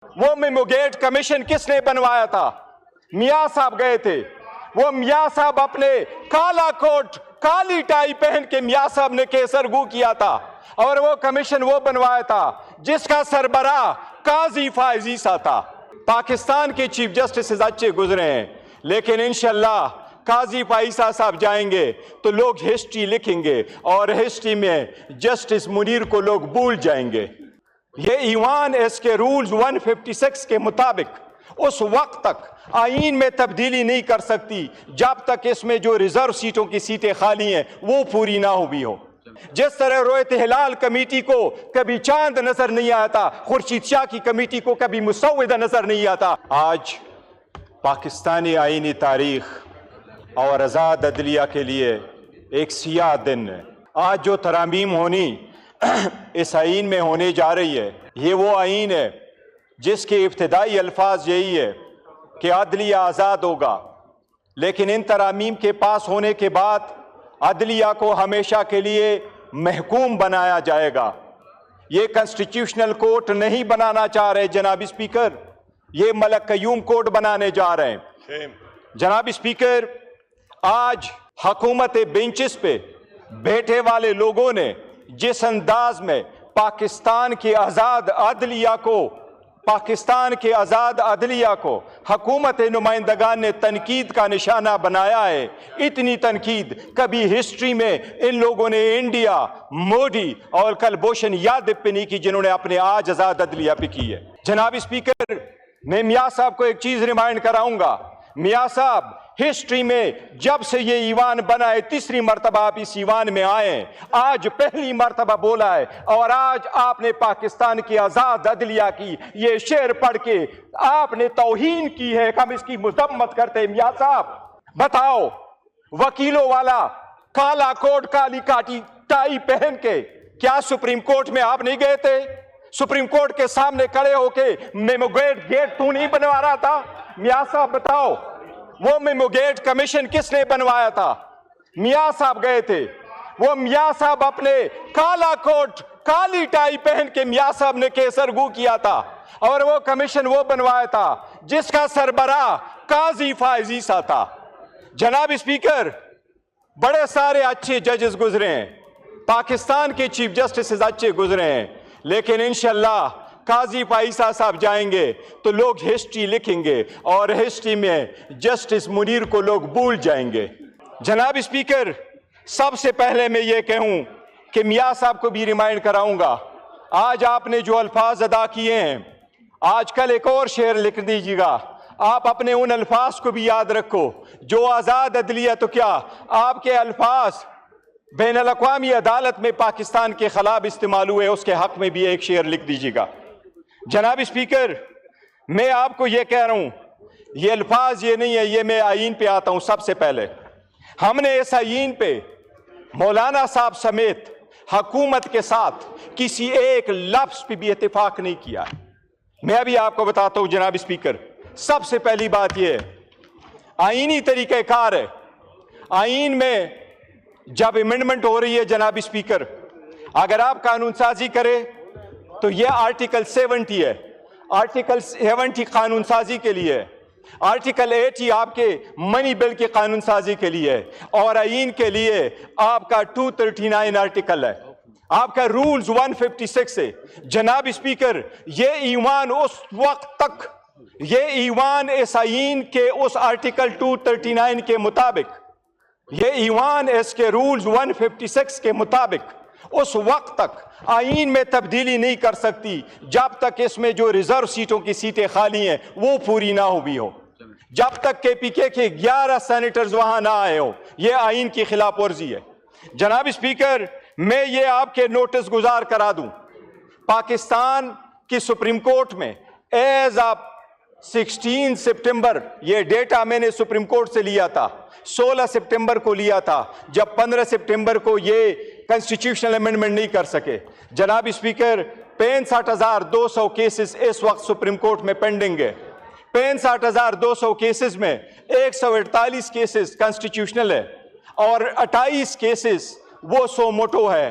وہ میموگیٹ کمیشن کس نے بنوایا تھا؟ میاں صاحب گئے تھے. وہ میاں صاحب اپنے کالا کوٹ کالی ٹائی پہن کے میاں صاحب نے کیسر گو کیا تھا, اور وہ کمیشن وہ بنوایا تھا جس کا سربراہ قاضی فائز عیسیٰ تھا. پاکستان کے چیف جسٹسز اچھے گزرے ہیں, لیکن انشاءاللہ قاضی فائزہ صاحب جائیں گے تو لوگ ہسٹری لکھیں گے, اور ہسٹری میں جسٹس منیر کو لوگ بھول جائیں گے. یہ ایوان اس کے رولز 156 کے مطابق اس وقت تک آئین میں تبدیلی نہیں کر سکتی جب تک اس میں جو ریزرو سیٹوں کی سیٹیں خالی ہیں وہ پوری نہ ہوئی ہو. جس طرح رویت ہلال کمیٹی کو کبھی چاند نظر نہیں آتا, خورشید شاہ کی کمیٹی کو کبھی مسودہ نظر نہیں آتا. آج پاکستانی آئینی تاریخ اور آزاد عدلیہ کے لیے ایک سیاہ دن ہے. آج جو ترامیم ہونی اس آئین میں ہونے جا رہی ہے, یہ وہ آئین ہے جس کے ابتدائی الفاظ یہی ہے کہ عدلیہ آزاد ہوگا, لیکن ان ترامیم کے پاس ہونے کے بعد عدلیہ کو ہمیشہ کے لیے محکوم بنایا جائے گا. یہ کنسٹیٹیوشنل کورٹ نہیں بنانا چاہ رہے جناب اسپیکر, یہ ملک قیوم کورٹ بنانے جا رہے ہیں. جناب اسپیکر, آج حکومت بینچز پہ بیٹھے والے لوگوں نے جس انداز میں پاکستان کے آزاد عدلیہ کو حکومت نمائندگان نے تنقید کا نشانہ بنایا ہے, اتنی تنقید کبھی ہسٹری میں ان لوگوں نے انڈیا, مودی اور کلبھوشن یادو پہ نہیں کی جنہوں نے اپنے آج آزاد عدلیہ پہ کی ہے. جناب اسپیکر, میں میاں صاحب کو ایک چیز ریمائنڈ کراؤں گا. میاں صاحب ہسٹری میں جب سے یہ ایوان بنا ہے تیسری مرتبہ آپ اس ایوان میں آئے ہیں, آج پہلی مرتبہ بولا ہے, اور آج آپ نے پاکستان کی آزاد عدلیہ کی یہ شعر پڑھ کے آپ نے توہین کی ہے. ہم اس کی مذمت کرتے ہیں. میاں صاحب بتاؤ, وکیلوں والا کالا کوٹ کالی کاٹی ٹائی پہن کے کیا سپریم کورٹ میں آپ نہیں گئے تھے؟ سپریم کورٹ کے سامنے کھڑے ہو کے میموگیٹ تو نہیں بنوا رہا تھا؟ میاں صاحب بتاؤ, وہ میموگیٹ کمیشن کس نے بنوایا تھا؟ میاں صاحب گئے تھے. وہ میاں صاحب اپنے کالا کوٹ کالی ٹائی پہن کے میاں صاحب نے کیسر گو کیا تھا, اور وہ کمیشن وہ بنوایا تھا جس کا سربراہ قاضی فائز عیسیٰ تھا. جناب اسپیکر, بڑے سارے اچھے ججز گزرے ہیں, پاکستان کے چیف جسٹسز اچھے گزرے ہیں, لیکن انشاءاللہ قاضی فائزہ صاحب جائیں گے تو لوگ ہسٹری لکھیں گے, اور ہسٹری میں جسٹس منیر کو لوگ بھول جائیں گے. جناب اسپیکر, سب سے پہلے میں یہ کہوں کہ میاں صاحب کو بھی ریمائنڈ کراؤں گا, آج آپ نے جو الفاظ ادا کیے ہیں, آج کل ایک اور شعر لکھ دیجیے گا. آپ اپنے ان الفاظ کو بھی یاد رکھو جو آزاد عدلیہ تو کیا, آپ کے الفاظ بین الاقوامی عدالت میں پاکستان کے خلاف استعمال ہوئے, اس کے حق میں بھی ایک شعر لکھ دیجیے گا. جناب اسپیکر, میں آپ کو یہ کہہ رہا ہوں, یہ الفاظ یہ نہیں ہے, یہ میں آئین پہ آتا ہوں. سب سے پہلے ہم نے اس آئین پہ مولانا صاحب سمیت حکومت کے ساتھ کسی ایک لفظ پہ بھی اتفاق نہیں کیا. میں ابھی آپ کو بتاتا ہوں جناب اسپیکر. سب سے پہلی بات یہ ہے, آئینی طریقہ کار ہے. آئین میں جب امینڈمنٹ ہو رہی ہے جناب اسپیکر, اگر آپ قانون سازی کرے تو یہ آرٹیکل 70 ہے. آرٹیکل 70 قانون سازی کے لیے ہے, آرٹیکل 80 آپ کے منی بل کی قانون سازی کے لیے ہے, اور آئین کے لیے آپ کا 239 آرٹیکل ہے, آپ کا رولز 156 ہے. جناب اسپیکر, یہ ایوان اس وقت تک, یہ ایوان اس آئین کے اس آرٹیکل 239 کے مطابق, یہ ایوان اس کے رولز 156 کے مطابق اس وقت تک آئین میں تبدیلی نہیں کر سکتی جب تک اس میں جو ریزرو سیٹوں کی سیٹیں خالی ہیں وہ پوری نہ ہوئی ہو, جب تک کے پی کے 11 سینیٹرز وہاں نہ آئے ہو. یہ آئین کی خلاف ورزی ہے. جناب اسپیکر, میں یہ آپ کے نوٹس گزار کرا دوں, پاکستان کی سپریم کورٹ میں ایز آف 16 سپٹمبر, یہ ڈیٹا میں نے سپریم کورٹ سے لیا تھا, 16 سپٹمبر کو لیا تھا, جب 15 سپٹمبر کو یہ کنسٹیٹیوشنل امینڈمنٹ نہیں کر سکے. جناب اسپیکر, 65,200 کیسز اس وقت سپریم کورٹ میں پینڈنگ ہے. 65,200 کیسز میں 148 کیسز کنسٹیٹیوشنل ہے, اور 28 کیسز وہ سو موٹو ہے.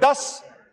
10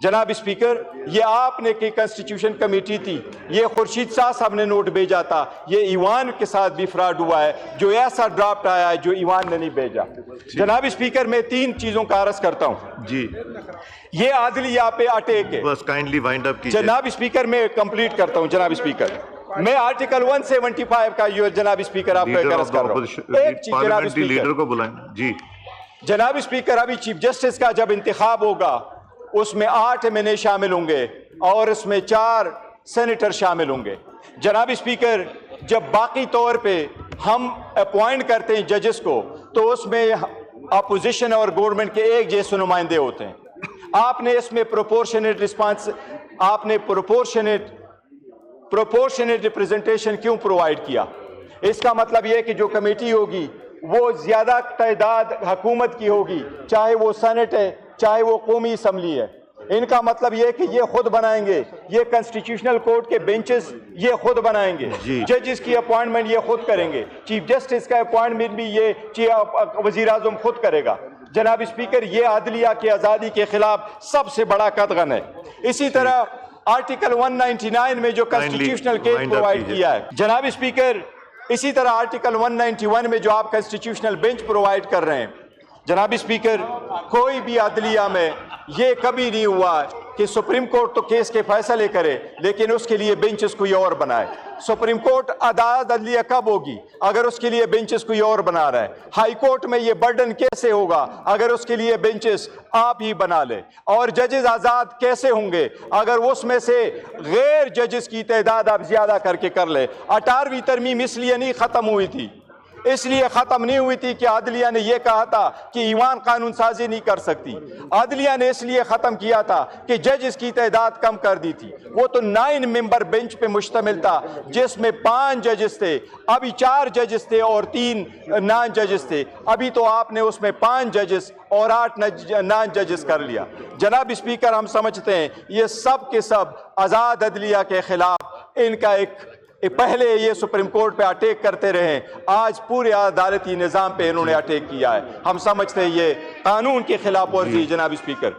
جناب اسپیکر، یہ آپ نے کی کنسٹیٹیوشن کمیٹی تھی، یہ خورشید صاحب نے نوٹ بھیجا تھا، یہ ایوان کے ساتھ بھی فراڈ ہوا ہے، جو ایسا ڈرافٹ آیا ہے جو ایوان نے نہیں بھیجا۔ جناب اسپیکر، میں 3 چیزوں کا عرض کرتا ہوں۔ جی یہ عدلیہ پہ اٹیک ہے۔ بس کائنڈلی وائنڈ اپ کیجیے۔ جناب اسپیکر، میں کمپلیٹ کرتا ہوں جناب اسپیکر، میں آرٹیکل 175 کا جناب اسپیکر آپ کو عرض کر رہا ہوں۔ ایک چیز جناب اسپیکر، لیڈر کو بلائیں۔ جی جناب اسپیکر، ابھی چیف جسٹس کا جب انتخاب ہوگا اس میں 8 MNA شامل ہوں گے اور اس میں 4 سینیٹر شامل ہوں گے۔ جناب اسپیکر، جب باقی طور پہ ہم اپوائنٹ کرتے ہیں ججز کو تو اس میں اپوزیشن اور گورنمنٹ کے ایک جیسے نمائندے ہوتے ہیں۔ آپ نے اس میں پروپورشنیٹ رسپانس، آپ نے پروپورشنیٹ ریپریزنٹیشن کیوں پرووائڈ کیا؟ اس کا مطلب یہ کہ جو کمیٹی ہوگی وہ زیادہ تعداد حکومت کی ہوگی، چاہے وہ سینٹ ہے چاہے وہ قومی اسمبلی ہے۔ ان کا مطلب یہ کہ یہ خود بنائیں گے، یہ کنسٹیٹیوشنل کورٹ کے بینچز یہ خود بنائیں گے، ججز کی اپوائنٹمنٹ یہ خود کریں گے، چیف جسٹس کا اپوائنٹمنٹ بھی یہ وزیر اعظم خود کرے گا۔ جناب اسپیکر، یہ عدلیہ کی آزادی کے خلاف سب سے بڑا قدغن ہے۔ اسی طرح آرٹیکل 199 میں جو کنسٹیٹیوشنل کیس پرووائڈ کیا ہے جناب اسپیکر، اسی طرح آرٹیکل 191 میں جو آپ کنسٹیٹیوشنل بینچ پرووائڈ کر رہے ہیں جناب اسپیکر، کوئی بھی عدلیہ میں یہ کبھی نہیں ہوا کہ سپریم کورٹ تو کیس کے فیصلے کرے لیکن اس کے لیے بینچز کوئی اور بنائے۔ سپریم کورٹ عدالت عدلیہ کب ہوگی اگر اس کے لیے بینچز کوئی اور بنا رہا ہے؟ ہائی کورٹ میں یہ برڈن کیسے ہوگا اگر اس کے لیے بینچز آپ ہی بنا لے؟ اور ججز آزاد کیسے ہوں گے اگر اس میں سے غیر ججز کی تعداد آپ زیادہ کر کے کر لے؟ 18ویں ترمیم اس لیے نہیں ختم ہوئی تھی، اس لیے ختم نہیں ہوئی تھی کہ عدلیہ نے یہ کہا تھا کہ ایوان قانون سازی نہیں کر سکتی۔ عدلیہ نے اس لیے ختم کیا تھا کہ ججز کی تعداد کم کر دی تھی۔ وہ تو 9 ممبر بینچ پہ مشتمل تھا جس میں 5 ججز تھے، ابھی 4 ججز تھے اور 3 نان ججز تھے۔ ابھی تو آپ نے اس میں 5 ججز اور 8 نان ججز کر لیا۔ جناب اسپیکر، ہم سمجھتے ہیں یہ سب کے سب آزاد عدلیہ کے خلاف ان کا ایک پہلے یہ سپریم کورٹ پہ اٹیک کرتے رہے، آج پورے عدالتی نظام پہ انہوں نے اٹیک کیا ہے۔ ہم سمجھتے ہیں یہ قانون کے خلاف ورزی جناب اسپیکر۔